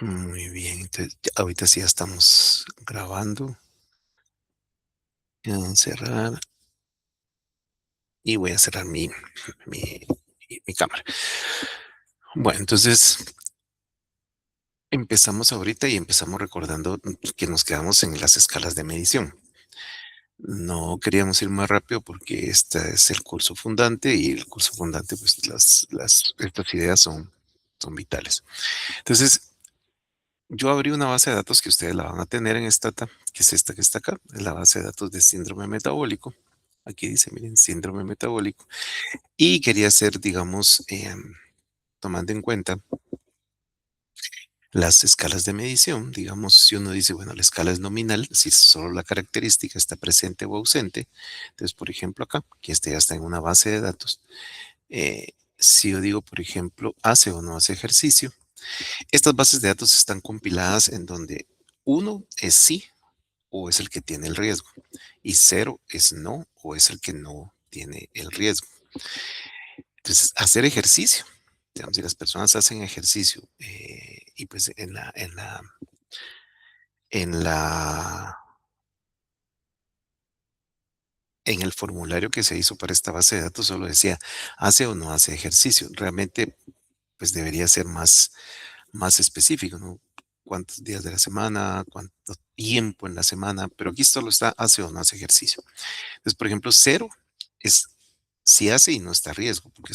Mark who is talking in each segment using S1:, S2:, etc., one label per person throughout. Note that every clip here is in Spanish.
S1: Muy bien, entonces ahorita sí ya estamos grabando. Voy a cerrar y voy a cerrar mi, mi cámara. Bueno, entonces empezamos ahorita y empezamos recordando que nos quedamos en las escalas de medición. No queríamos ir más rápido porque este es el curso fundante y el curso fundante, pues estas ideas son vitales. Entonces, yo abrí una base de datos que ustedes la van a tener en esta, que es esta que está acá, es la base de datos de síndrome metabólico. Aquí dice, miren, síndrome metabólico. Y quería hacer, digamos, tomando en cuenta las escalas de medición, digamos, si uno dice, bueno, la escala es nominal, si solo la característica está presente o ausente, entonces, por ejemplo, acá, que este ya está en una base de datos, si yo digo, por ejemplo, hace o no hace ejercicio, estas bases de datos están compiladas en donde uno es sí o es el que tiene el riesgo y cero es no o es el que no tiene el riesgo. Entonces, hacer ejercicio. Digamos, si las personas hacen ejercicio y pues en la, en el formulario que se hizo para esta base de datos solo decía, hace o no hace ejercicio. Realmente, pues debería ser más específico, ¿no? Cuántos días de la semana, cuánto tiempo en la semana, pero aquí solo está, hace o no hace ejercicio. Entonces, por ejemplo, cero es si hace y no está a riesgo, porque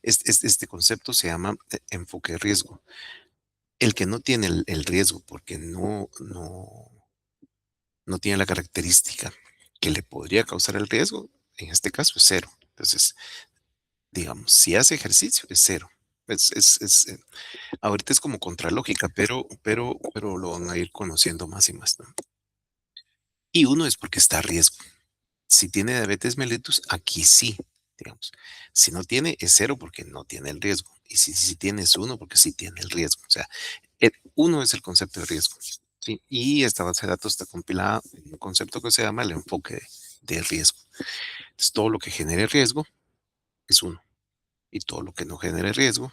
S1: este concepto se llama enfoque de riesgo. El que no tiene el riesgo porque no tiene la característica que le podría causar el riesgo, en este caso es cero. Entonces, digamos, si hace ejercicio es cero. Ahorita es como contralógica, pero lo van a ir conociendo más y más, ¿no? Y uno es porque está a riesgo. Si tiene diabetes mellitus, aquí sí, digamos. Si no tiene, es cero porque no tiene el riesgo. Y si tiene, es uno porque sí tiene el riesgo. O sea, uno es el concepto de riesgo. ¿Sí? Y esta base de datos está compilada en un concepto que se llama el enfoque de riesgo. Entonces, todo lo que genere riesgo es uno. Y todo lo que no genere riesgo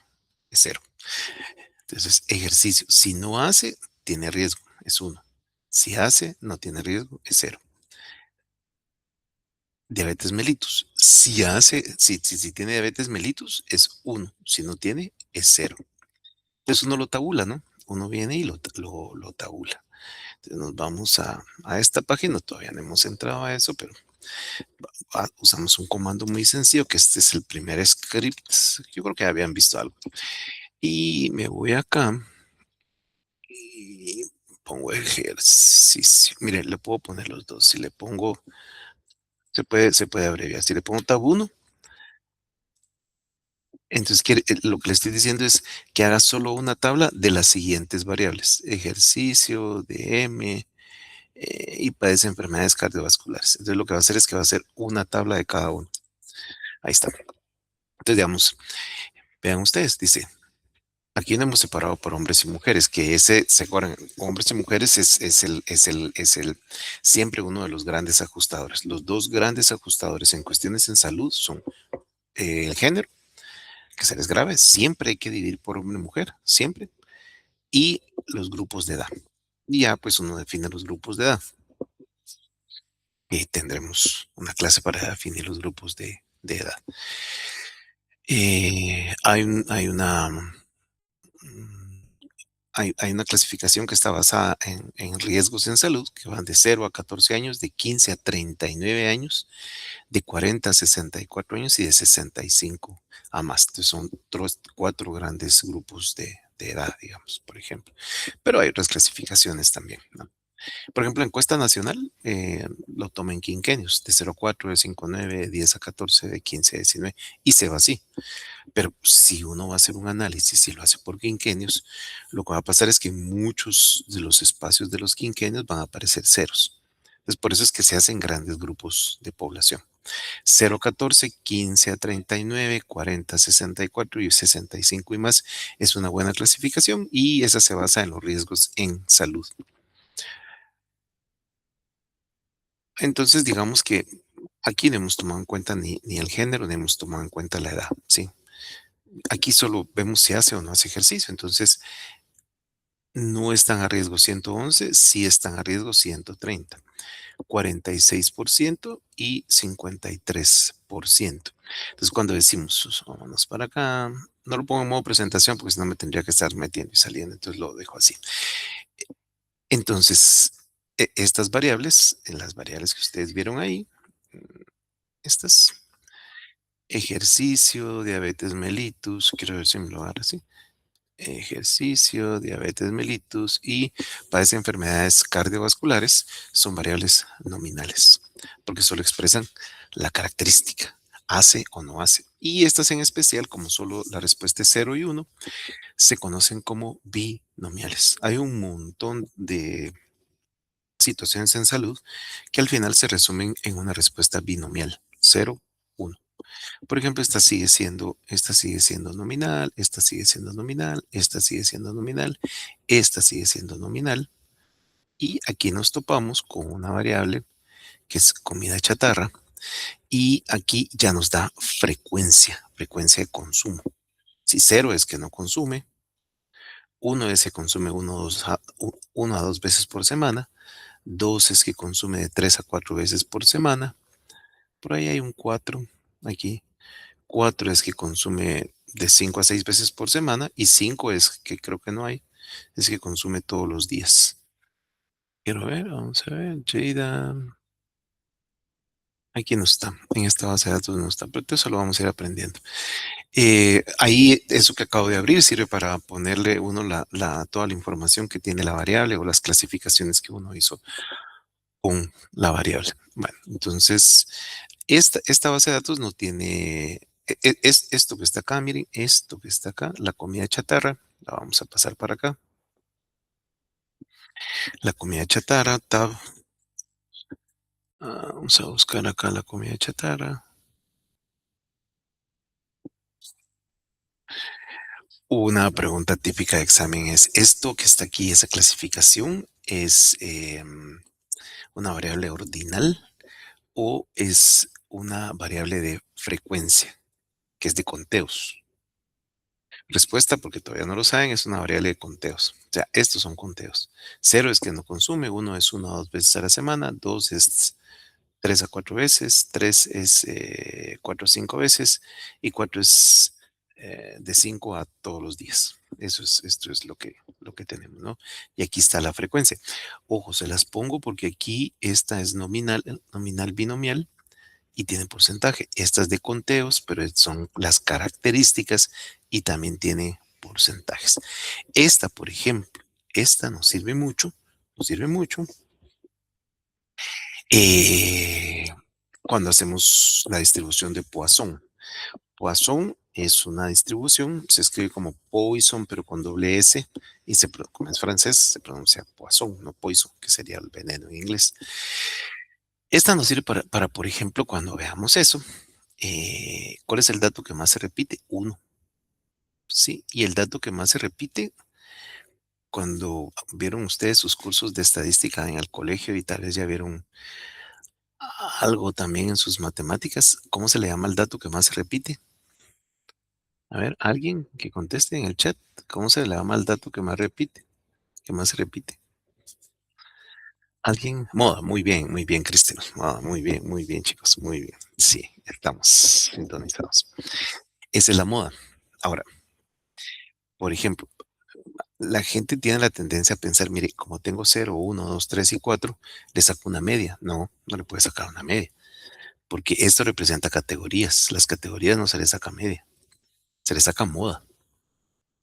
S1: es cero. Entonces, ejercicio. Si no hace, tiene riesgo, es uno. Si hace, no tiene riesgo, es cero. Diabetes mellitus. Si tiene diabetes mellitus, es uno. Si no tiene, es cero. Entonces uno lo tabula, ¿no? Uno viene y lo tabula. Entonces nos vamos a esta página, todavía no hemos entrado a eso, pero usamos un comando muy sencillo, que este es el primer script. Yo creo que habían visto algo. Y me voy acá y pongo ejercicio. Mire, le puedo poner los dos. Si le pongo, se puede abreviar. Si le pongo tab 1, entonces lo que le estoy diciendo es que haga solo una tabla de las siguientes variables. Ejercicio, DM, y padece enfermedades cardiovasculares. Entonces lo que va a hacer es que va a hacer una tabla de cada uno. Ahí está. Entonces, digamos, vean ustedes, dice, aquí no hemos separado por hombres y mujeres, que ese, se acuerdan, hombres y mujeres es siempre uno de los grandes ajustadores. Los dos grandes ajustadores en cuestiones en salud son el género, que se les grave, siempre hay que dividir por hombre y mujer, siempre, y los grupos de edad. Y ya pues uno define los grupos de edad. Y tendremos una clase para definir los grupos de edad. Mm, hay una clasificación que está basada en riesgos en salud, que van de 0 a 14 años, de 15 a 39 años, de 40 a 64 años y de 65 a más. Entonces son cuatro grandes grupos de edad, digamos, por ejemplo. Pero hay otras clasificaciones también, ¿no? Por ejemplo, la encuesta nacional lo toma en quinquenios, de 0 a 4, de 5 a 9, de 10 a 14, de 15 a 19, y se va así. Pero si uno va a hacer un análisis y lo hace por quinquenios, lo que va a pasar es que en muchos de los espacios de los quinquenios van a aparecer ceros. Entonces, por eso es que se hacen grandes grupos de población. 0 a 14, 15 a 39, 40 a 64 y 65 y más es una buena clasificación y esa se basa en los riesgos en salud. Entonces, digamos que aquí no hemos tomado en cuenta ni el género, ni hemos tomado en cuenta la edad, ¿sí? Aquí solo vemos si hace o no hace ejercicio. Entonces, No están a riesgo 111, sí están a riesgo 130, 46% y 53%. Entonces, cuando decimos, vámonos para acá, no lo pongo en modo presentación porque si no me tendría que estar metiendo y saliendo, entonces lo dejo así. Entonces, estas variables, en las variables que ustedes vieron ahí, mm, estas, ejercicio, diabetes mellitus, quiero ver si me lo agarra así. Ejercicio, diabetes mellitus y padece enfermedades cardiovasculares son variables nominales, porque solo expresan la característica, hace o no hace. Y estas en especial, como solo la respuesta es 0 y 1, se conocen como binomiales. Hay un montón de situaciones en salud que al final se resumen en una respuesta binomial, 0, 1. Por ejemplo, esta sigue siendo nominal, esta sigue siendo nominal, esta sigue siendo nominal, esta sigue siendo nominal. Y aquí nos topamos con una variable que es comida chatarra y aquí ya nos da frecuencia de consumo. Si 0 es que no consume, 1 es que consume 1 a 2 veces por semana, 2 es que consume de 3 a 4 veces por semana, por ahí hay un 4 aquí. 4 es que consume de 5 a 6 veces por semana y 5 es que creo que no hay, es que consume todos los días. Quiero ver, vamos a ver, Jada. Aquí no está, en esta base de datos no está, pero eso lo vamos a ir aprendiendo. Ahí, eso que acabo de abrir sirve para ponerle uno toda la información que tiene la variable o las clasificaciones que uno hizo con la variable. Bueno, entonces, esta base de datos no tiene, es esto que está acá, miren, esto que está acá, la comida chatarra, la vamos a pasar para acá. La comida chatarra, vamos a buscar acá la comida chatarra. Una pregunta típica de examen es, ¿esto que está aquí, esa clasificación, es una variable ordinal o es una variable de frecuencia, que es de conteos? Respuesta, porque todavía no lo saben, es una variable de conteos. O sea, estos son conteos. 0 es que no consume, 1 es 1 a 2 veces a la semana, 2 es 3 a 4 veces, 3 es 4 a 5 veces y 4 es de 5 a todos los días. Esto es lo que tenemos, ¿no? Y aquí está la frecuencia. Ojo, se las pongo porque aquí esta es nominal binomial y tiene porcentaje. Esta es de conteos, pero son las características y también tiene porcentajes. Esta, por ejemplo, esta nos sirve mucho eh, cuando hacemos la distribución de Poisson. Poisson es una distribución, se escribe como Poisson, pero con doble S, y como es francés, se pronuncia Poisson, no Poison, que sería el veneno en inglés. Esta nos sirve por ejemplo, cuando veamos eso, ¿cuál es el dato que más se repite? Uno, ¿sí? Y el dato que más se repite, cuando vieron ustedes sus cursos de estadística en el colegio y tal vez ya vieron algo también en sus matemáticas, ¿cómo se le llama el dato que más se repite? A ver, alguien que conteste en el chat, ¿cómo se le llama el dato que más se repite? ¿Alguien? Moda, muy bien, Cristian. Moda, muy bien, chicos, muy bien. Sí, estamos sintonizados. Esa es la moda. Ahora, por ejemplo, la gente tiene la tendencia a pensar, mire, como tengo 0, 1, 2, 3 y 4, le saco una media. No, no le puede sacar una media, porque esto representa categorías. Las categorías no se les saca media, se les saca moda.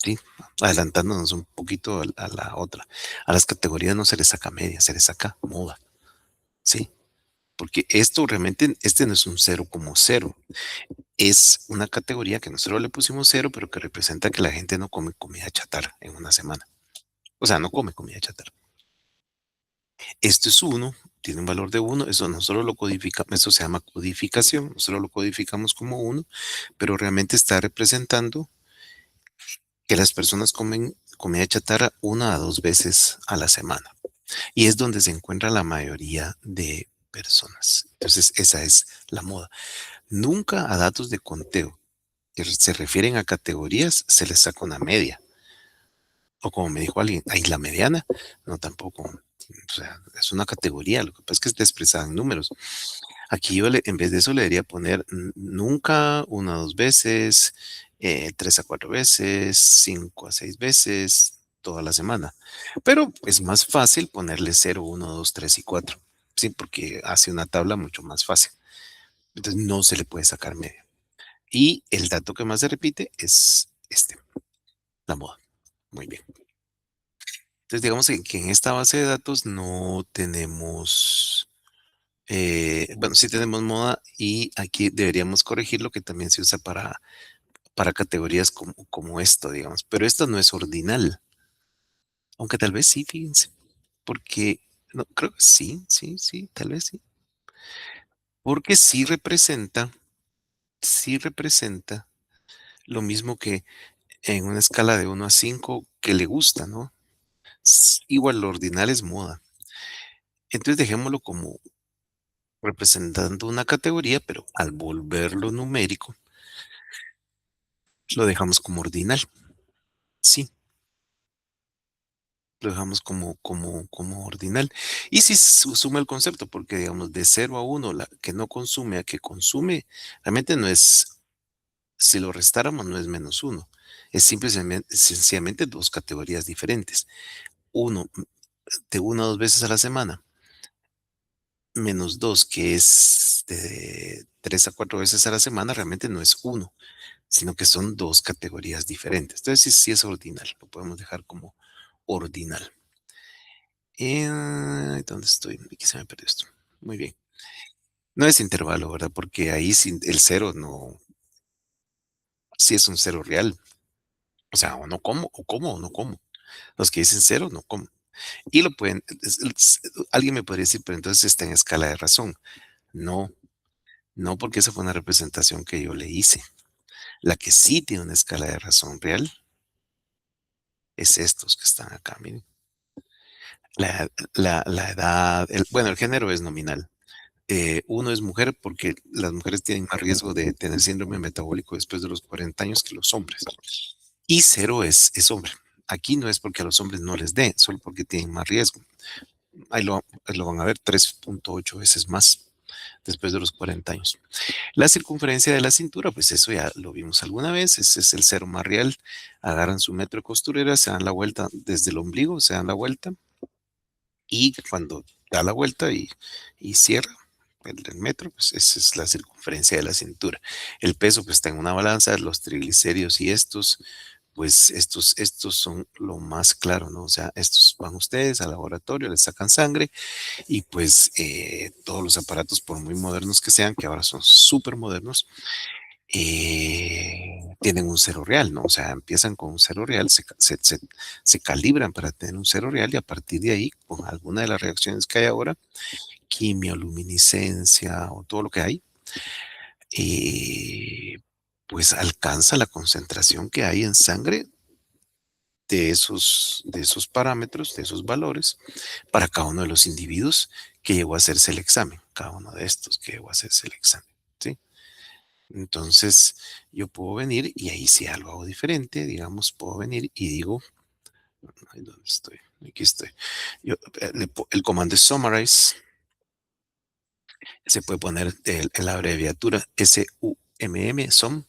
S1: Sí, adelantándonos un poquito a la otra. A las categorías no se les saca media, se les saca moda. Sí, porque esto realmente, este no es un 0 como 0. Es una categoría que nosotros le pusimos 0, pero que representa que la gente no come comida chatarra en una semana. O sea, no come comida chatarra. Esto es uno, tiene un valor de uno, eso nosotros lo codificamos, eso se llama codificación, nosotros lo codificamos como uno, pero realmente está representando que las personas comen comida chatarra 1 a 2 veces a la semana. Y es donde se encuentra la mayoría de personas. Entonces, esa es la moda. Nunca a datos de conteo que se refieren a categorías se les saca una media. O como me dijo alguien, ahí la mediana, no tampoco. O sea, es una categoría, lo que pasa es que está expresada en números. Aquí en vez de eso le debería poner nunca, una o dos veces, tres a cuatro veces, cinco a seis veces, toda la semana. Pero es más fácil ponerle cero, uno, dos, tres y cuatro. Sí, porque hace una tabla mucho más fácil. Entonces no se le puede sacar medio. Y el dato que más se repite es este, la moda. Muy bien. Entonces, digamos que en esta base de datos no tenemos, bueno, sí tenemos moda y aquí deberíamos corregir lo que también se usa para categorías como esto, digamos. Pero esto no es ordinal, aunque tal vez sí, fíjense, porque no, creo que sí, sí, sí, tal vez sí, porque sí representa lo mismo que en una escala de 1 a 5 que le gusta, ¿no? Igual lo ordinal es moda. Entonces dejémoslo como representando una categoría, pero al volverlo numérico, lo dejamos como ordinal. Sí, lo dejamos como ordinal. Y si suma el concepto, porque digamos de 0 a 1, la que no consume a que consume, realmente no es, si lo restáramos, no es -1. Es sencillamente dos categorías diferentes. Uno, de 1 a 2 veces a la semana, -2, que es de 3 a 4 veces a la semana, realmente no es uno, sino que son dos categorías diferentes. Entonces sí, sí es ordinal, lo podemos dejar como ordinal. ¿Dónde estoy? Aquí se me perdió esto. Muy bien. No es intervalo, ¿verdad? Porque ahí el cero no, sí es un cero real. O sea, o no como, o como, o no como. Los que dicen cero, no como. Y lo pueden, alguien me podría decir, pero entonces está en escala de razón. No, no, porque esa fue una representación que yo le hice. La que sí tiene una escala de razón real es estos que están acá, miren. La edad, bueno, el género es nominal. Uno es mujer porque las mujeres tienen más riesgo de tener síndrome metabólico después de los 40 años que los hombres. Y cero es hombre. Aquí no es porque a los hombres no les dé, solo porque tienen más riesgo. Ahí lo van a ver 3.8 veces más después de los 40 años. La circunferencia de la cintura, pues eso ya lo vimos alguna vez, ese es el cero más real. Agarran su metro de costurera, se dan la vuelta desde el ombligo, se dan la vuelta y cuando da la vuelta y cierra el metro, pues esa es la circunferencia de la cintura. El peso pues está en una balanza, los triglicéridos y estos, pues estos son lo más claro, ¿no? O sea, estos van ustedes al laboratorio, les sacan sangre y pues todos los aparatos, por muy modernos que sean, que ahora son súper modernos, tienen un cero real, ¿no? O sea, empiezan con un cero real, se calibran para tener un cero real y a partir de ahí, con alguna de las reacciones que hay ahora, quimioluminiscencia o todo lo que hay, eh, pues alcanza la concentración que hay en sangre de esos parámetros, de esos valores, para cada uno de los individuos que llegó a hacerse el examen, cada uno de estos que llegó a hacerse el examen, ¿sí? Entonces, yo puedo venir y ahí si algo hago diferente, digamos, puedo venir y digo, ay, ¿dónde estoy? Aquí estoy. El comando es summarize, se puede poner la abreviatura SUMM, SUM,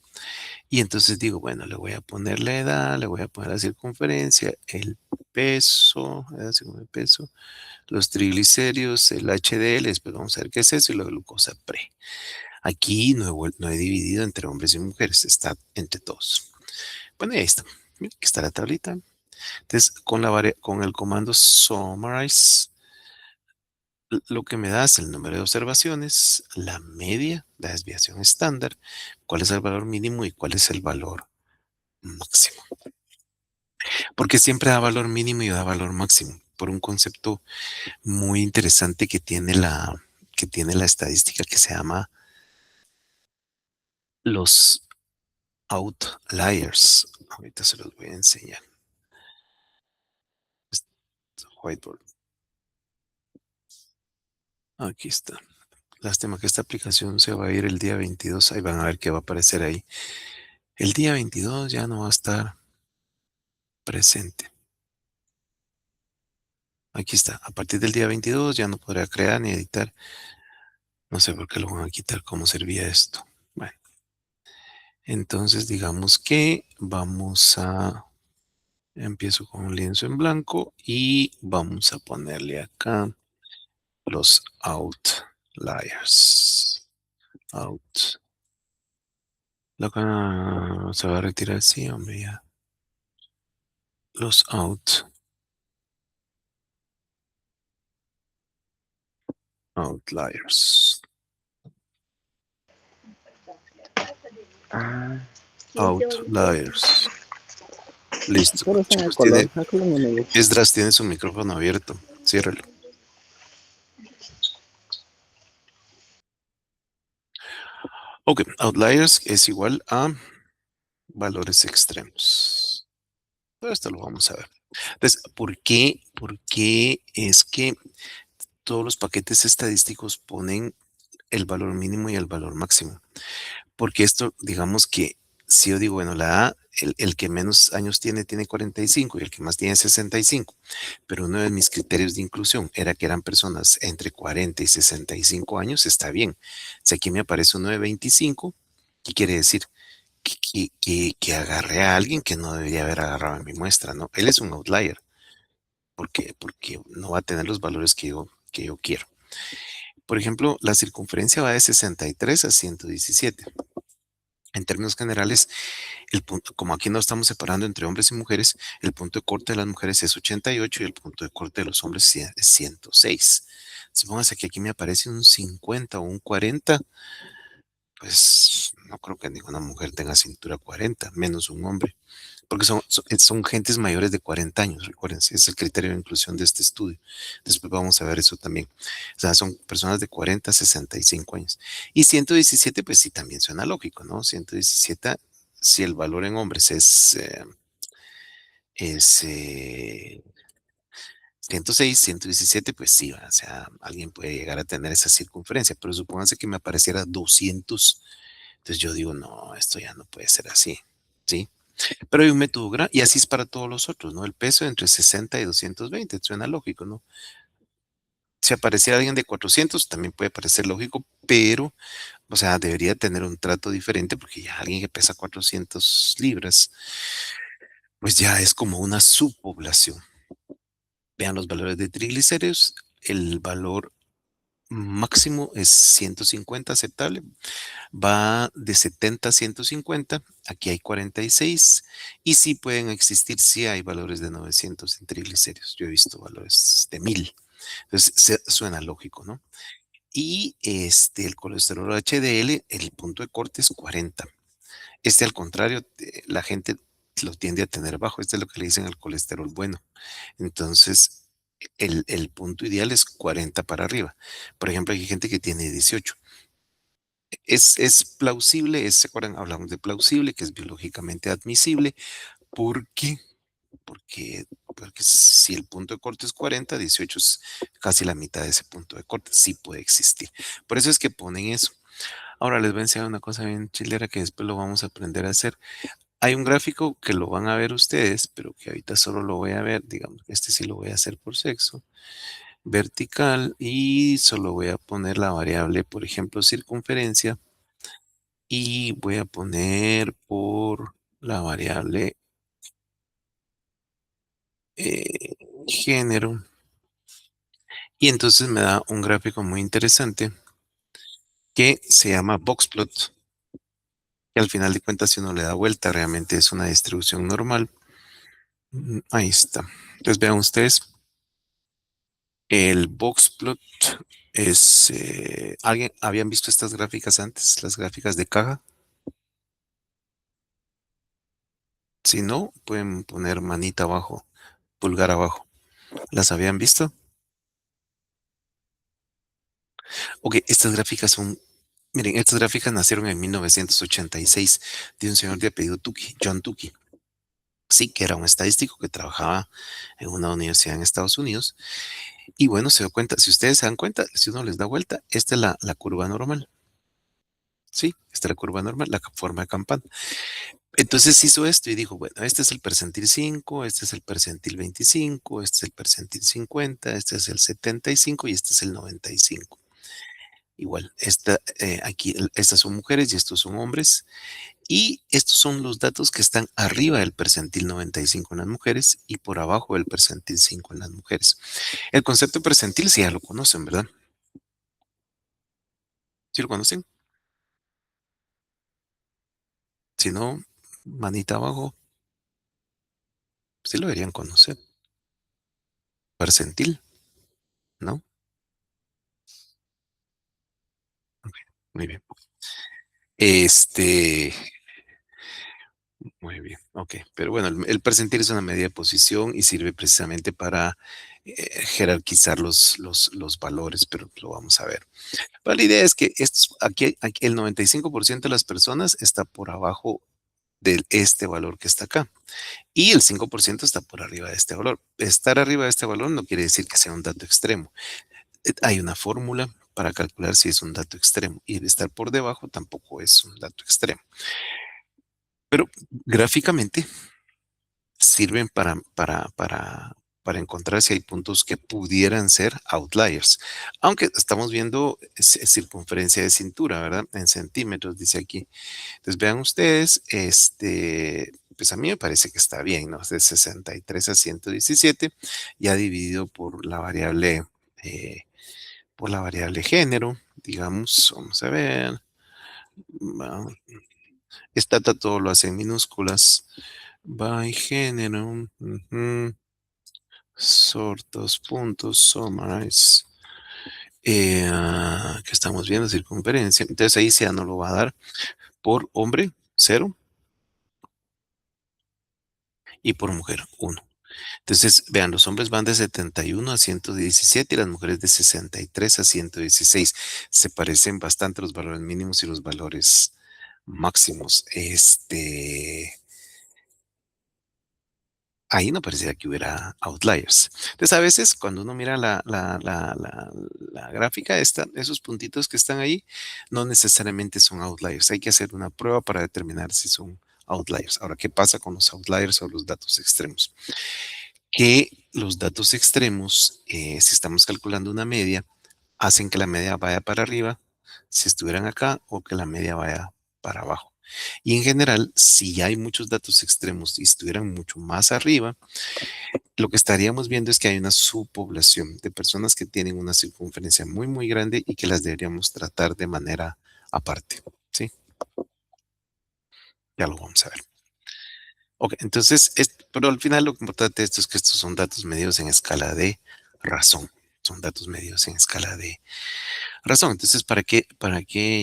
S1: y entonces digo, bueno, le voy a poner la edad, le voy a poner la circunferencia, el peso, según el peso, los triglicéridos, el HDL, después vamos a ver qué es eso, y la glucosa pre. Aquí no he dividido entre hombres y mujeres, está entre todos. Bueno, y ahí está. Mira, aquí está la tablita. Entonces, con el comando summarize, lo que me da es el número de observaciones, la media, la desviación estándar, cuál es el valor mínimo y cuál es el valor máximo. Porque siempre da valor mínimo y da valor máximo, por un concepto muy interesante que tiene la estadística que se llama los outliers. Ahorita se los voy a enseñar. Este whiteboard. Aquí está. Lástima que esta aplicación se va a ir el día 22. Ahí van a ver qué va a aparecer ahí. El día 22 ya no va a estar presente. Aquí está. A partir del día 22 ya no podrá crear ni editar. No sé por qué lo van a quitar, cómo servía esto. Bueno, entonces digamos que vamos a... Empiezo con un lienzo en blanco y vamos a ponerle acá los outliers. Out. Acá se va a retirar, sí, hombre, ya. Los outliers.
S2: Ah,
S1: Outliers. Listo.
S2: solo está en el
S1: Chicos,
S2: color, sácalo en el.
S1: Esdras tiene su micrófono abierto. Ciérralo. Ok, outliers es igual a valores extremos. Todo esto lo vamos a ver. Entonces, ¿por qué es que todos los paquetes estadísticos ponen el valor mínimo y el valor máximo? Porque esto, digamos que si yo digo, bueno, la A, el que menos años tiene 45 y el que más tiene 65, pero uno de mis criterios de inclusión era que eran personas entre 40 y 65 años, está bien. Si aquí me aparece uno de 25, ¿qué quiere decir? Que agarré a alguien que no debería haber agarrado en mi muestra, ¿no? Él es un outlier, porque no va a tener los valores que yo quiero. Por ejemplo, la circunferencia va de 63 a 117. En términos generales, el punto, como aquí no estamos separando entre hombres y mujeres, el punto de corte de las mujeres es 88 y el punto de corte de los hombres es 106. Supóngase que aquí me aparece un 50 o un 40, pues no creo que ninguna mujer tenga cintura 40, menos un hombre, porque son gentes mayores de 40 años, recuérdense, es el criterio de inclusión de este estudio. Después vamos a ver eso también. O sea, son personas de 40 a 65 años. Y 117, pues sí, también suena lógico, ¿no? 117, si el valor en hombres es 106, 117, pues sí, o sea, alguien puede llegar a tener esa circunferencia, pero supónganse que me apareciera 200. Entonces yo digo, no, esto ya no puede ser así, ¿sí? Pero hay un método y así es para todos los otros, ¿no? El peso entre 60 y 220, suena lógico, ¿no? Si apareciera alguien de 400, también puede parecer lógico, pero, o sea, debería tener un trato diferente porque ya alguien que pesa 400 libras, pues ya es como una subpoblación. Vean los valores de triglicéridos, el valor máximo es 150 aceptable, va de 70 a 150, aquí hay 46 y sí pueden existir, sí hay valores de 900 en triglicéridos, yo he visto valores de 1000, entonces suena lógico, ¿no? Y el colesterol HDL, el punto de corte es 40. Al contrario, la gente lo tiende a tener bajo, este es lo que le dicen al colesterol bueno. Entonces, el punto ideal es 40 para arriba. Por ejemplo, hay gente que tiene 18. Es plausible, ¿se acuerdan? Hablamos de plausible, que es biológicamente admisible. ¿Por qué? Porque si el punto de corte es 40, 18 es casi la mitad de ese punto de corte. Sí puede existir. Por eso es que ponen eso. Ahora les voy a enseñar una cosa bien chilera que después lo vamos a aprender a hacer. Hay un gráfico que lo van a ver ustedes, pero que ahorita solo lo voy a ver. Digamos, este sí lo voy a hacer por sexo. Vertical y solo voy a poner la variable, por ejemplo, circunferencia y voy a poner por la variable género. Y entonces me da un gráfico muy interesante que se llama boxplot, que al final de cuentas si uno le da vuelta realmente es una distribución normal. Ahí está. Entonces vean ustedes, el boxplot es... ¿alguien habían visto estas gráficas antes? Las gráficas de caja. Si no, pueden poner manita abajo, pulgar abajo. ¿Las habían visto? Ok, estas gráficas son... Miren, estas gráficas nacieron en 1986 de un señor de apellido Tukey, John Tukey. Sí, que era un estadístico que trabajaba en una universidad en Estados Unidos. Y bueno, se dio cuenta, si ustedes se dan cuenta, si uno les da vuelta, esta es la curva normal. Sí, esta es la curva normal, la forma de campana. Entonces hizo esto y dijo, bueno, este es el percentil 5, este es el percentil 25, este es el percentil 50, este es el 75 y este es el 95. Igual, aquí, estas son mujeres y estos son hombres. Y estos son los datos que están arriba del percentil 95 en las mujeres y por abajo del percentil 5 en las mujeres. El concepto de percentil sí ya lo conocen, ¿verdad? ¿Sí lo conocen? Si no, manita abajo, sí lo deberían conocer. Percentil, ¿no? Ok, muy bien. Este, muy bien, ok. Pero bueno, el percentil es una medida de posición y sirve precisamente para jerarquizar los valores, pero lo vamos a ver. Pero la idea es que aquí el 95% de las personas está por abajo de este valor que está acá y el 5% está por arriba de este valor. Estar arriba de este valor no quiere decir que sea un dato extremo. Hay una fórmula para calcular si es un dato extremo y estar por debajo tampoco es un dato extremo. Pero gráficamente sirven para encontrar si hay puntos que pudieran ser outliers. Aunque estamos viendo circunferencia de cintura, ¿verdad? En centímetros, dice aquí. Entonces vean ustedes, pues a mí me parece que está bien, ¿no? Es de 63 a 117, ya dividido eh, por la variable género, digamos, vamos a ver. va- Esta todo lo hace en minúsculas. By género. Sort dos puntos, summarize. Que estamos viendo circunferencia. Entonces ahí se no lo va a dar por hombre, cero, y por mujer, uno. Entonces, vean, los hombres van de 71 a 117 y las mujeres de 63 a 116. Se parecen bastante los valores mínimos y los valores máximos. Ahí no pareciera que hubiera outliers. Entonces, a veces cuando uno mira la gráfica, esos puntitos que están ahí, no necesariamente son outliers. Hay que hacer una prueba para determinar si son outliers. Ahora, ¿qué pasa con los outliers o los datos extremos? Que los datos extremos, si estamos calculando una media, hacen que la media vaya para arriba si estuvieran acá o que la media vaya para abajo. Y en general, si ya hay muchos datos extremos y estuvieran mucho más arriba, lo que estaríamos viendo es que hay una subpoblación de personas que tienen una circunferencia muy, muy grande y que las deberíamos tratar de manera aparte. ¿Sí? Ya lo vamos a ver. Ok, entonces, pero al final lo importante de esto es que estos son datos medidos en escala de razón. Son datos medidos en escala de razón. Entonces, ¿para qué?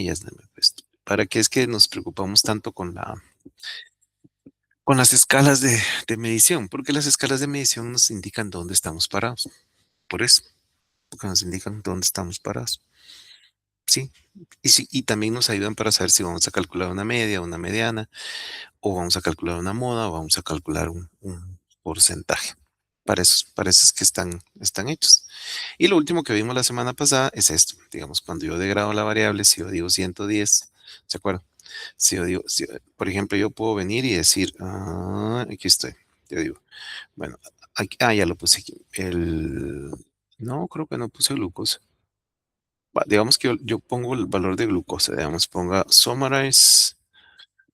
S1: Ya se me ha puesto. ¿Para qué es que nos preocupamos tanto con las escalas de medición? Porque las escalas de medición nos indican dónde estamos parados. Por eso, porque nos indican dónde estamos parados. Sí. Y también nos ayudan para saber si vamos a calcular una media, una mediana, o vamos a calcular una moda, o vamos a calcular un porcentaje. Para eso es que están hechos. Y lo último que vimos la semana pasada es esto. Digamos, cuando yo degrado la variable, si yo digo 110, ¿se acuerdan? Si yo digo, por ejemplo, yo puedo venir y decir, aquí estoy. Yo digo, bueno, ya lo puse aquí. No, creo que no puse glucosa. Digamos que yo pongo el valor de glucosa. Digamos, ponga summarize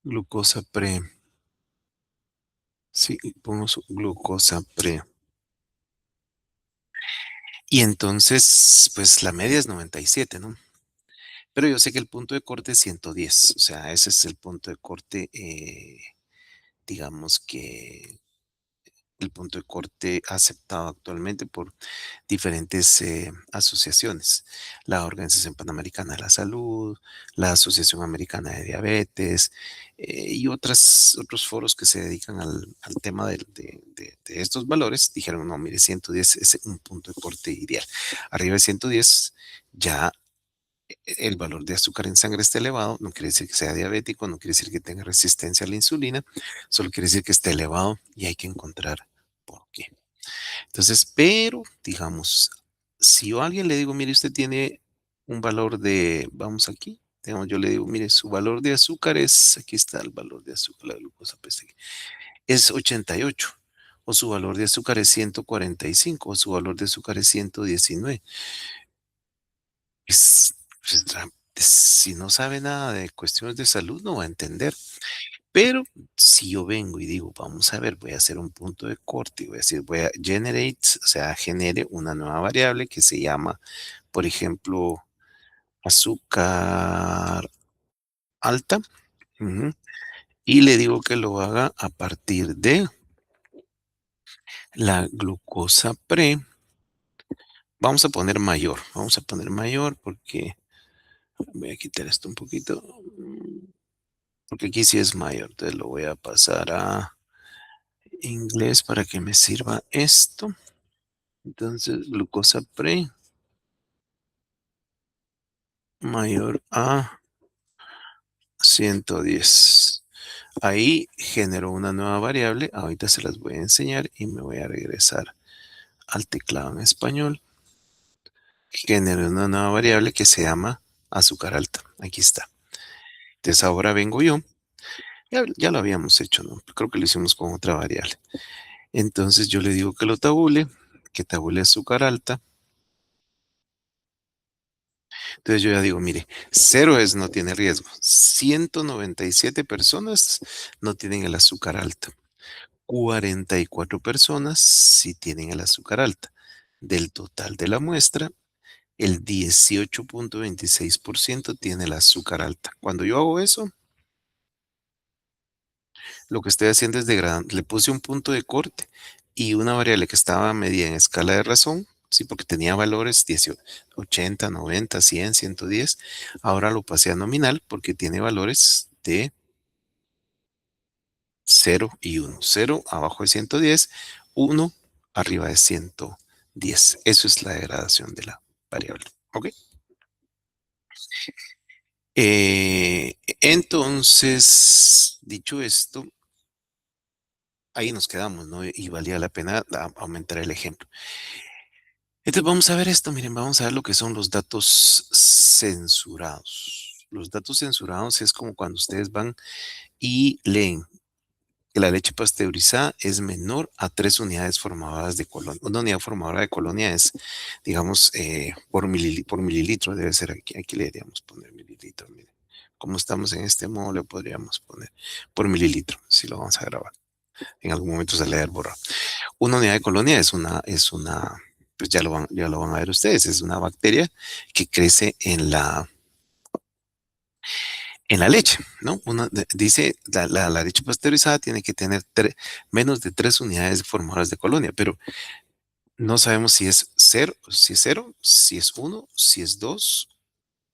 S1: glucosa pre. Sí, pongo glucosa pre. Y entonces, pues la media es 97, ¿no? Pero yo sé que el punto de corte es 110. O sea, ese es el punto de corte, digamos que el punto de corte aceptado actualmente por diferentes asociaciones. La Organización Panamericana de la Salud, la Asociación Americana de Diabetes y otros foros que se dedican al tema de estos valores, dijeron, no, mire, 110 es un punto de corte ideal. Arriba de 110 ya el valor de azúcar en sangre está elevado, no quiere decir que sea diabético, no quiere decir que tenga resistencia a la insulina, solo quiere decir que está elevado y hay que encontrar por qué. Entonces, pero digamos, si yo a alguien le digo, mire, usted tiene un valor de, vamos aquí, Digamos, yo le digo, mire, su valor de azúcar es, aquí está el valor de azúcar, la glucosa, pues, es 88, o su valor de azúcar es 145, o su valor de azúcar es 119. Es, si no sabe nada de cuestiones de salud, no va a entender. Pero si yo vengo y digo, vamos a ver, voy a hacer un punto de corte, y voy a decir, voy a generate, o sea, genere una nueva variable que se llama, por ejemplo, azúcar alta, ujú, y le digo que lo haga a partir de la glucosa pre. Vamos a poner mayor porque voy a quitar esto un poquito, porque aquí sí es mayor, entonces lo voy a pasar a inglés para que me sirva esto. Entonces, glucosa pre mayor a 110. Ahí generó una nueva variable, ahorita se las voy a enseñar y me voy a regresar al teclado en español. Generó una nueva variable que se llama azúcar alta. Aquí está. Entonces ahora vengo yo. Ya lo habíamos hecho, ¿no? Creo que lo hicimos con otra variable. Entonces yo le digo que lo tabule, que tabule azúcar alta. Entonces yo ya digo, mire, cero es no tiene riesgo. 197 personas no tienen el azúcar alta. 44 personas sí tienen el azúcar alta. Del total de la muestra, el 18.26% tiene el azúcar alta. Cuando yo hago eso, lo que estoy haciendo es degradando. Le puse un punto de corte y una variable que estaba medida en escala de razón, sí, porque tenía valores 18, 80, 90, 100, 110. Ahora lo pasé a nominal porque tiene valores de 0 y 1. 0 abajo de 110, 1 arriba de 110. Eso es la degradación de la variable. ¿Ok? Entonces, dicho esto, ahí nos quedamos, ¿no? Y valía la pena aumentar el ejemplo. Entonces, vamos a ver esto, miren, vamos a ver lo que son los datos censurados. Los datos censurados es como cuando ustedes van y leen que la leche pasteurizada es menor a 3 unidades formadoras de colonia. Una unidad formadora de colonia es, digamos, por mililitro, debe ser aquí. Aquí le deberíamos poner mililitro. Miren. Como estamos en este modo, le podríamos poner por mililitro, si lo vamos a grabar. En algún momento se le va a borrar. Una unidad de colonia pues ya lo van a ver ustedes, es una bacteria que crece en la leche, ¿no? Dice, la leche pasteurizada tiene que tener menos de 3 unidades formadoras de colonia, pero no sabemos si es cero, si es uno, si es dos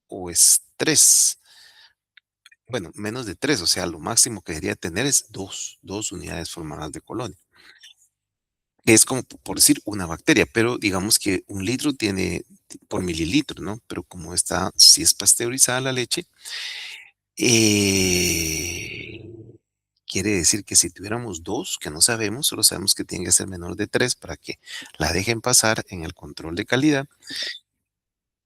S1: o es tres. Bueno, menos de tres, o sea, lo máximo que debería tener es dos unidades formadoras de colonia. Es como por decir una bacteria, pero digamos que un litro tiene por mililitro, ¿no? Pero como si es pasteurizada la leche, eh, quiere decir que si tuviéramos dos, que no sabemos, solo sabemos que tiene que ser menor de tres para que la dejen pasar en el control de calidad.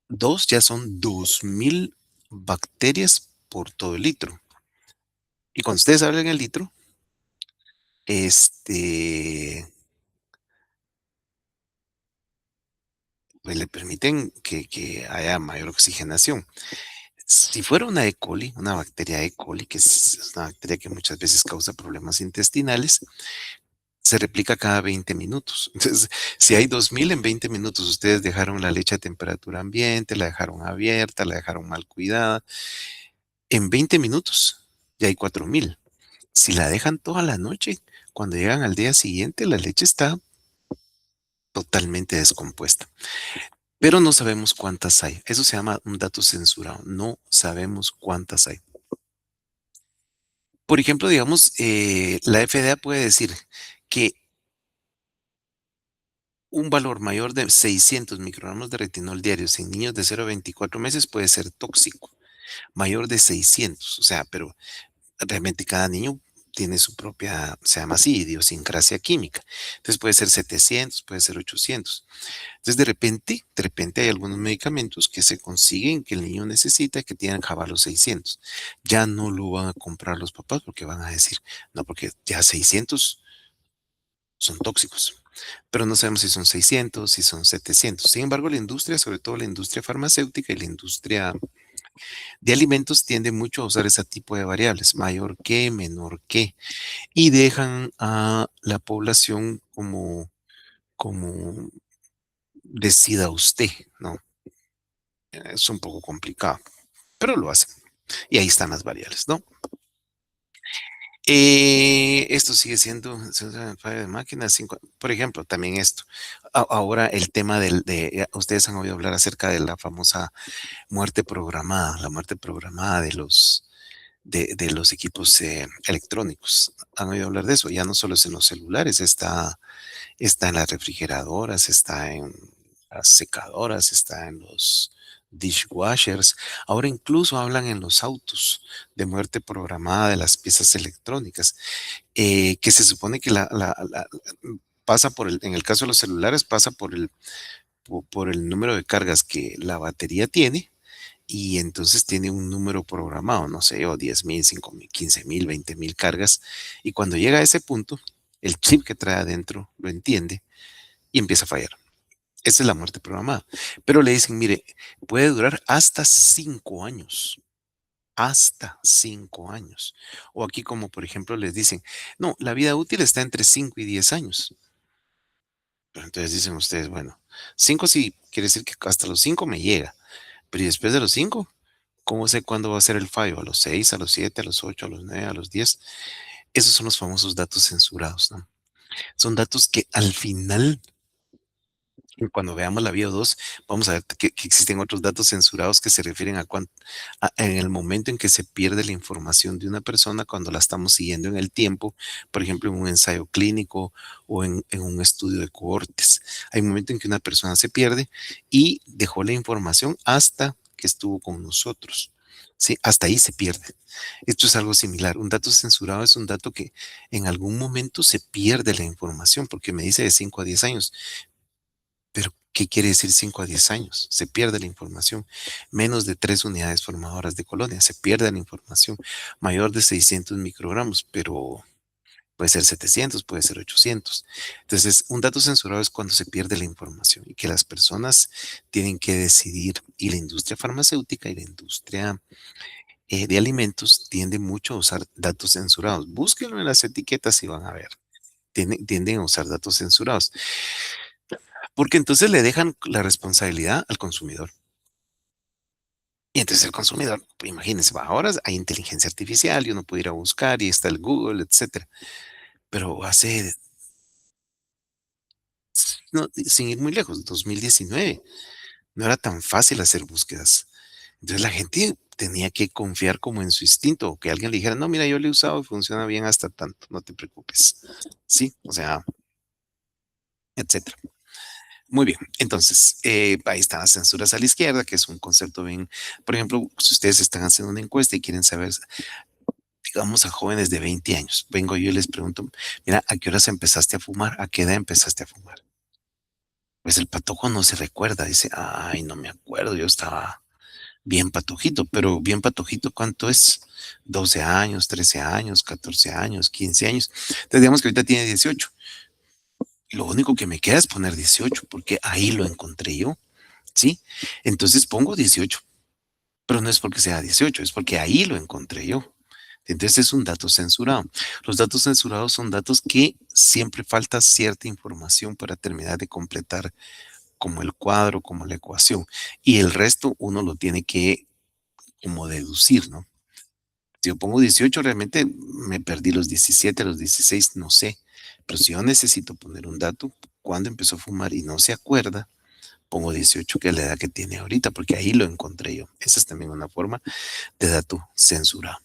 S1: Dos ya son 2000 bacterias por todo el litro. Y cuando ustedes hablan el litro, este, pues le permiten que haya mayor oxigenación. Si fuera una E. coli, una bacteria E. coli, que es una bacteria que muchas veces causa problemas intestinales, se replica cada 20 minutos. Entonces, si hay 2000 en 20 minutos, ustedes dejaron la leche a temperatura ambiente, la dejaron abierta, la dejaron mal cuidada, en 20 minutos ya hay 4000. Si la dejan toda la noche, cuando llegan al día siguiente, la leche está totalmente descompuesta. Pero no sabemos cuántas hay. Eso se llama un dato censurado. No sabemos cuántas hay. Por ejemplo, digamos, la FDA puede decir que un valor mayor de 600 microgramos de retinol diarios en niños de 0 a 24 meses puede ser tóxico. Mayor de 600, o sea, pero realmente cada niño tiene su propia, se llama así, idiosincrasia química. Entonces puede ser 700, puede ser 800. Entonces de repente hay algunos medicamentos que se consiguen que el niño necesita que tienen jabalo los 600. Ya no lo van a comprar los papás porque van a decir, no, porque ya 600 son tóxicos, pero no sabemos si son 600, si son 700. Sin embargo, la industria, sobre todo la industria farmacéutica y la industria de alimentos, tiende mucho a usar ese tipo de variables, mayor que, menor que, y dejan a la población como decida usted, ¿no? Es un poco complicado, pero lo hacen. Y ahí están las variables, ¿no? Esto sigue siendo se usa en falla de máquinas. Por ejemplo, también esto. Ahora el tema ustedes han oído hablar acerca de la famosa muerte programada, la muerte programada de los equipos electrónicos. ¿Han oído hablar de eso? Ya no solo es en los celulares, está en las refrigeradoras, está en las secadoras, está en los dishwashers. Ahora incluso hablan en los autos de muerte programada de las piezas electrónicas, que se supone que pasa en el caso de los celulares, pasa por el número de cargas que la batería tiene y entonces tiene un número programado, no sé, o 10,000, 5,000, 15,000, 20,000 cargas. Y cuando llega a ese punto, el chip que trae adentro lo entiende y empieza a fallar. Esa es la muerte programada. Pero le dicen, mire, puede durar hasta 5 años. Hasta 5 años. O aquí como por ejemplo les dicen, no, la vida útil está entre 5 y 10 años. Pero entonces dicen ustedes, bueno, 5 sí, quiere decir que hasta los 5 me llega. Pero ¿y después de los 5? ¿Cómo sé cuándo va a ser el fallo? ¿A los 6, a los 7, a los 8, a los 9, a los 10? Esos son los famosos datos censurados, ¿no? Son datos que al final, cuando veamos la bio 2, vamos a ver que existen otros datos censurados que se refieren en el momento en que se pierde la información de una persona cuando la estamos siguiendo en el tiempo, por ejemplo, en un ensayo clínico o en un estudio de cohortes. Hay un momento en que una persona se pierde y dejó la información hasta que estuvo con nosotros. Sí, hasta ahí se pierde. Esto es algo similar. Un dato censurado es un dato que en algún momento se pierde la información, porque me dice de 5 a 10 años. Pero, ¿qué quiere decir 5 a 10 años? Se pierde la información. Menos de 3 unidades formadoras de colonia, se pierde la información. Mayor de 600 microgramos, pero puede ser 700, puede ser 800. Entonces, un dato censurado es cuando se pierde la información y que las personas tienen que decidir. Y la industria farmacéutica y la industria de alimentos tiende mucho a usar datos censurados. Búsquenlo en las etiquetas y van a ver. Tienden a usar datos censurados. Porque entonces le dejan la responsabilidad al consumidor. Y entonces el consumidor, pues, imagínense, ahora hay inteligencia artificial y uno puede ir a buscar y está el Google, etcétera. Pero no, sin ir muy lejos, 2019, no era tan fácil hacer búsquedas. Entonces la gente tenía que confiar como en su instinto, o que alguien le dijera, no, mira, yo lo he usado y funciona bien hasta tanto, no te preocupes. Sí, o sea, etcétera. Muy bien, entonces ahí están las censuras a la izquierda, que es un concepto bien, por ejemplo, si ustedes están haciendo una encuesta y quieren saber, digamos, a jóvenes de 20 años, vengo yo y les pregunto, mira, ¿a qué horas empezaste a fumar? ¿A qué edad empezaste a fumar? Pues el patojo no se recuerda, dice, ay, no me acuerdo, yo estaba bien patojito, pero bien patojito, ¿cuánto es? 12 años, 13 años, 14 años, 15 años. Entonces digamos que ahorita tiene 18. Lo único que me queda es poner 18, porque ahí lo encontré yo. ¿Sí? Entonces pongo 18, pero no es porque sea 18, es porque ahí lo encontré yo. Entonces es un dato censurado. Los datos censurados son datos que siempre falta cierta información para terminar de completar como el cuadro, como la ecuación. Y el resto uno lo tiene que como deducir, ¿no? Si yo pongo 18, realmente me perdí los 17, los 16, no sé. Pero si yo necesito poner un dato, cuando empezó a fumar y no se acuerda, pongo 18, que es la edad que tiene ahorita, porque ahí lo encontré yo. Esa es también una forma de dato censurado.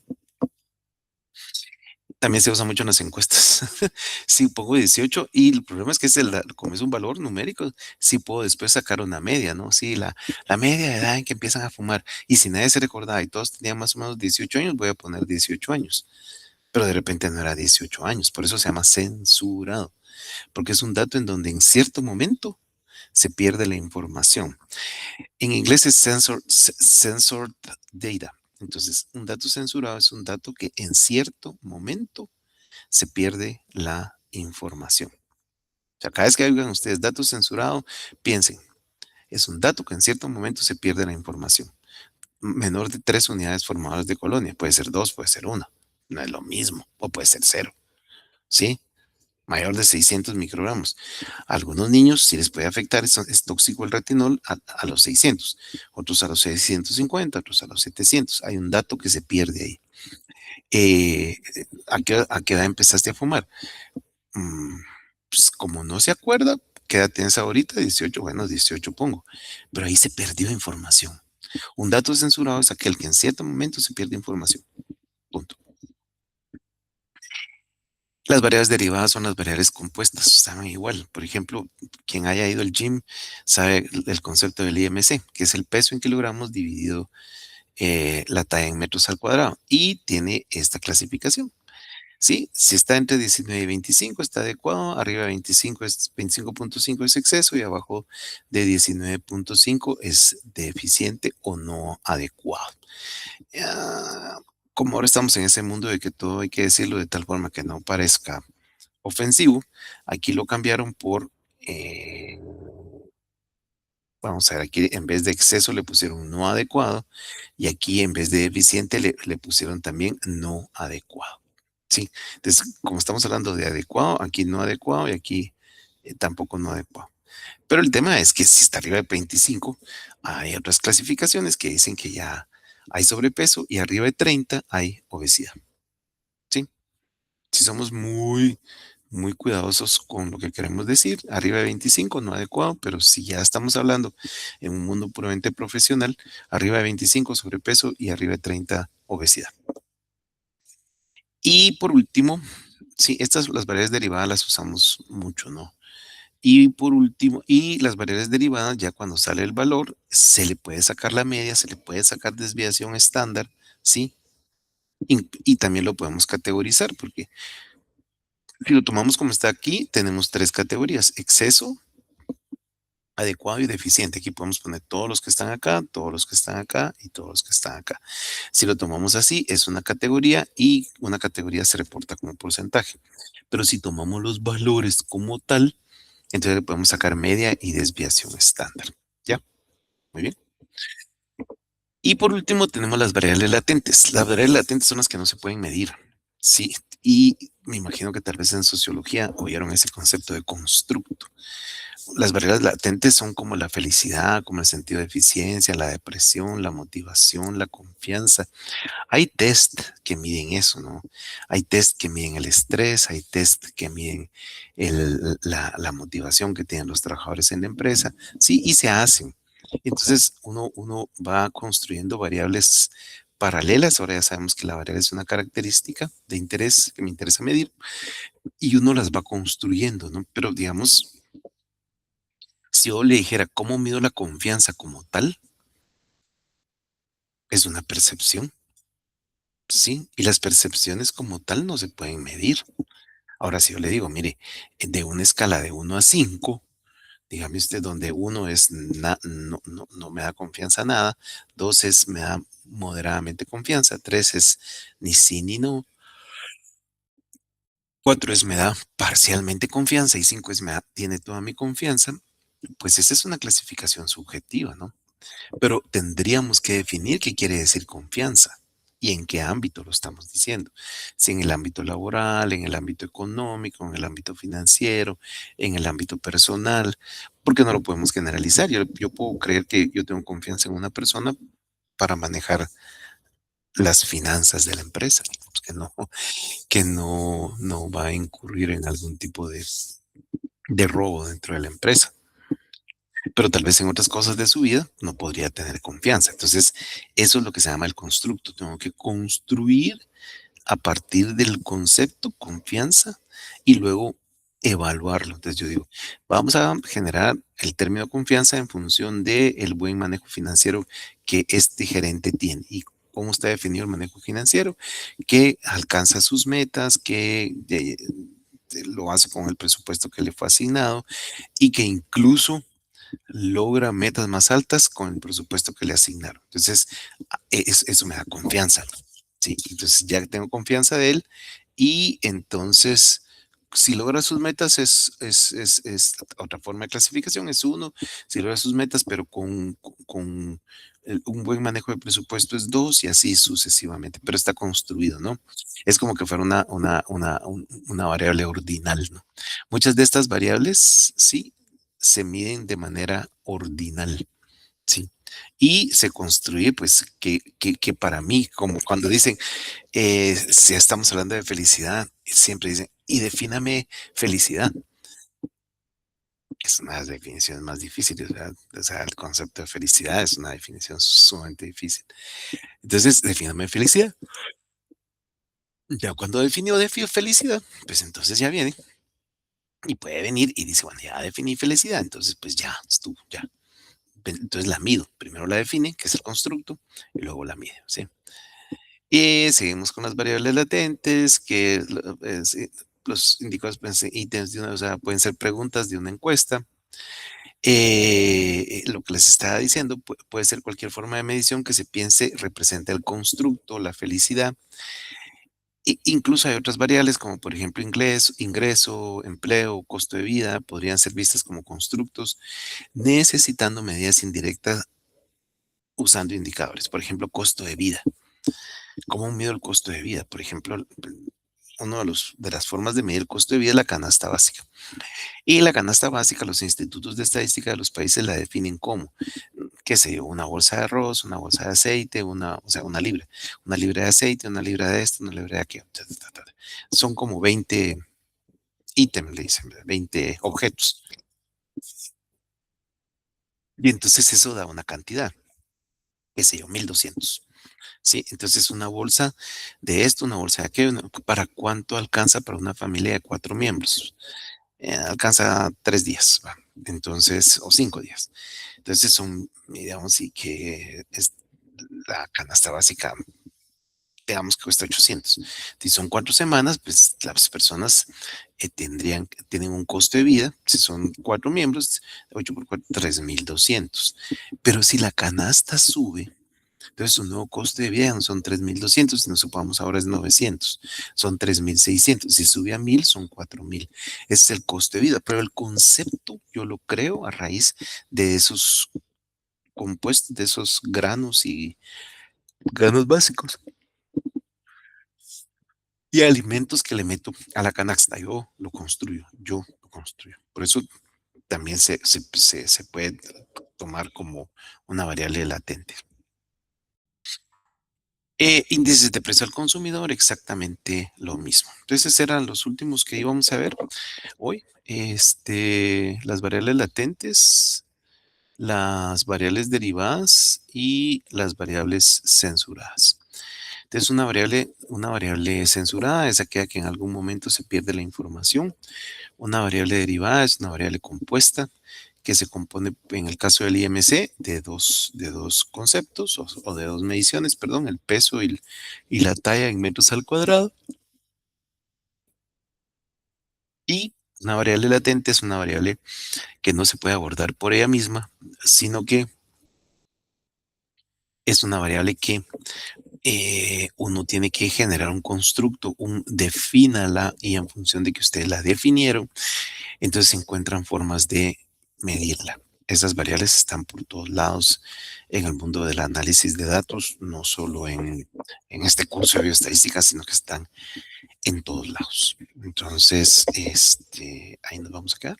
S1: También se usa mucho en las encuestas. Si pongo 18 y el problema es que como es un valor numérico, sí puedo después sacar una media, ¿no? Sí, la media de edad en que empiezan a fumar. Y si nadie se recordaba y todos tenían más o menos 18 años, voy a poner 18 años. pero de repente no era 18 años. Por eso se llama censurado, porque es un dato en donde en cierto momento se pierde la información. En inglés es censored data. Entonces, un dato censurado es un dato que en cierto momento se pierde la información. O sea, cada vez que oigan ustedes dato censurado, piensen, es un dato que en cierto momento se pierde la información. Menor de 3 unidades formadoras de colonia, puede ser dos, puede ser una, no es lo mismo, o puede ser cero, ¿sí? Mayor de 600 microgramos. A algunos niños sí les puede afectar, es tóxico el retinol a los 600, otros a los 650, otros a los 700. Hay un dato que se pierde ahí. Eh, a qué edad empezaste a fumar? Mm, pues como no se acuerda, ¿qué edad tienes ahorita? 18, bueno, 18 pongo. Pero ahí se perdió información. Un dato censurado es aquel que en cierto momento se pierde información. Punto. Las variables derivadas son las variables compuestas, saben igual. Por ejemplo, quien haya ido al gym sabe el concepto del IMC, que es el peso en kilogramos dividido la talla en metros al cuadrado. Y tiene esta clasificación. Sí, si está entre 19 y 25 está adecuado, arriba de 25 es 25.5 es exceso y abajo de 19.5 es deficiente o no adecuado. Ah, como ahora estamos en ese mundo de que todo hay que decirlo de tal forma que no parezca ofensivo, aquí lo cambiaron por, vamos a ver, aquí en vez de exceso le pusieron no adecuado y aquí en vez de deficiente le pusieron también no adecuado. Sí, entonces como estamos hablando de adecuado, aquí no adecuado y aquí tampoco no adecuado. Pero el tema es que si está arriba de 25, hay otras clasificaciones que dicen que ya hay sobrepeso y arriba de 30 hay obesidad. ¿Sí? Si somos muy cuidadosos con lo que queremos decir, arriba de 25 no adecuado, pero si ya estamos hablando en un mundo puramente profesional, arriba de 25 sobrepeso y arriba de 30 obesidad. Y por último, sí, estas las variables derivadas las usamos mucho, ¿no? Y por último, y las variables derivadas, ya cuando sale el valor, se le puede sacar la media, se le puede sacar desviación estándar, ¿sí? Y también lo podemos categorizar, porque si lo tomamos como está aquí, tenemos tres categorías: exceso, adecuado y deficiente. Aquí podemos poner todos los que están acá, todos los que están acá y todos los que están acá. Si lo tomamos así, es una categoría y una categoría se reporta como porcentaje. Pero si tomamos los valores como tal, entonces le podemos sacar media y desviación estándar. ¿Ya? Muy bien. Y por último tenemos las variables latentes. Las variables latentes son las que no se pueden medir. Sí, y me imagino que tal vez en sociología oyeron ese concepto de constructo. Las variables latentes son como la felicidad, como el sentido de eficiencia, la depresión, la motivación, la confianza. Hay test que miden eso, ¿no? Hay test que miden el estrés, hay test que miden la motivación que tienen los trabajadores en la empresa, sí, y se hacen. Entonces uno va construyendo variables paralelas. Ahora ya sabemos que la variable es una característica de interés que me interesa medir y uno las va construyendo, ¿no? Pero digamos, si yo le dijera cómo mido la confianza como tal, es una percepción, ¿sí? Y las percepciones como tal no se pueden medir. Ahora, si yo le digo, mire, de una escala de 1 a 5, dígame usted, donde 1 es no me da confianza nada, 2 es me da moderadamente confianza, 3 es ni sí ni no, 4 es me da parcialmente confianza y 5 es tiene toda mi confianza, pues esa es una clasificación subjetiva, ¿no? Pero tendríamos que definir qué quiere decir confianza y en qué ámbito lo estamos diciendo. Si en el ámbito laboral, en el ámbito económico, en el ámbito financiero, en el ámbito personal, porque no lo podemos generalizar. Yo puedo creer que yo tengo confianza en una persona para manejar las finanzas de la empresa, pues que no va a incurrir en algún tipo de robo dentro de la empresa, pero tal vez en otras cosas de su vida no podría tener confianza. Entonces, eso es lo que se llama el constructo. Tengo que construir a partir del concepto confianza y luego evaluarlo. Entonces yo digo, vamos a generar el término confianza en función del buen manejo financiero que este gerente tiene. ¿Y cómo está definido el manejo financiero, que alcanza sus metas, que lo hace con el presupuesto que le fue asignado y que incluso logra metas más altas con el presupuesto que le asignaron. Entonces, eso me da confianza, ¿no? Sí, entonces ya tengo confianza de él y entonces, si logra sus metas es otra forma de clasificación, es uno, si logra sus metas, pero con un buen manejo de presupuesto es dos y así sucesivamente, pero está construido, ¿no? Es como que fuera una variable ordinal, ¿no? Muchas de estas variables, sí, se miden de manera ordinal, ¿sí? Y se construye, pues, que para mí, como cuando dicen, si estamos hablando de felicidad, siempre dicen, y defíname felicidad. Es una de las definiciones más difíciles, ¿verdad? O sea, el concepto de felicidad es una definición sumamente difícil. Entonces, defíname felicidad. Ya cuando definió felicidad, pues entonces ya viene y puede venir y dice, bueno, ya definí felicidad, entonces pues ya estuvo, ya. Entonces la mido. Primero la define, que es el constructo, y luego la mide, ¿sí? Y seguimos con las variables latentes, que los indicados pueden ser ítems de una, o sea, pueden ser preguntas de una encuesta. Lo que les estaba diciendo puede ser cualquier forma de medición que se piense representa el constructo, la felicidad. Incluso hay otras variables como por ejemplo ingreso, empleo, costo de vida, podrían ser vistas como constructos, necesitando medidas indirectas usando indicadores. Por ejemplo, costo de vida. ¿Cómo mido el costo de vida? Por ejemplo, uno de las formas de medir el costo de vida es la canasta básica. Y la canasta básica, los institutos de estadística de los países la definen como, qué sé yo, una bolsa de arroz, una bolsa de aceite, o sea, una libra de aceite, una libra de esto, una libra de aquello. Son como 20 ítems, le dicen, 20 objetos. Y entonces eso da una cantidad, qué sé yo, 1,200. Sí, entonces una bolsa de esto, una bolsa de aquello, ¿para cuánto alcanza para una familia de 4 miembros? Alcanza 3 días, ¿va? Entonces, o 5 días. Entonces son, digamos, y que es la canasta básica, digamos que cuesta 800. Si son 4 semanas, pues las personas tienen un costo de vida, si son 4 miembros, 8 por 4, 3,200. Pero si la canasta sube, entonces, un nuevo coste de vida no son 3,200, si nos supongamos ahora es 900, son 3,600. Si sube a 1,000, son 4,000. Ese es el coste de vida, pero el concepto yo lo creo a raíz de esos compuestos, de esos granos y granos básicos y alimentos que le meto a la canasta. Yo lo construyo. Por eso también se puede tomar como una variable latente. Índices de precio al consumidor, exactamente lo mismo. Entonces, eran los últimos que íbamos a ver hoy. Las variables latentes, las variables derivadas y las variables censuradas. Entonces, una variable censurada es aquella que en algún momento se pierde la información. Una variable derivada es una variable compuesta que se compone, en el caso del IMC, de dos conceptos o de dos mediciones, perdón, el peso y la talla en metros al cuadrado. Y una variable latente es una variable que no se puede abordar por ella misma, sino que es una variable que uno tiene que generar un constructo, defínala y en función de que ustedes la definieron, entonces se encuentran formas de medirla. Esas variables están por todos lados en el mundo del análisis de datos, no solo en este curso de bioestadística, sino que están en todos lados. Entonces, ahí nos vamos a quedar.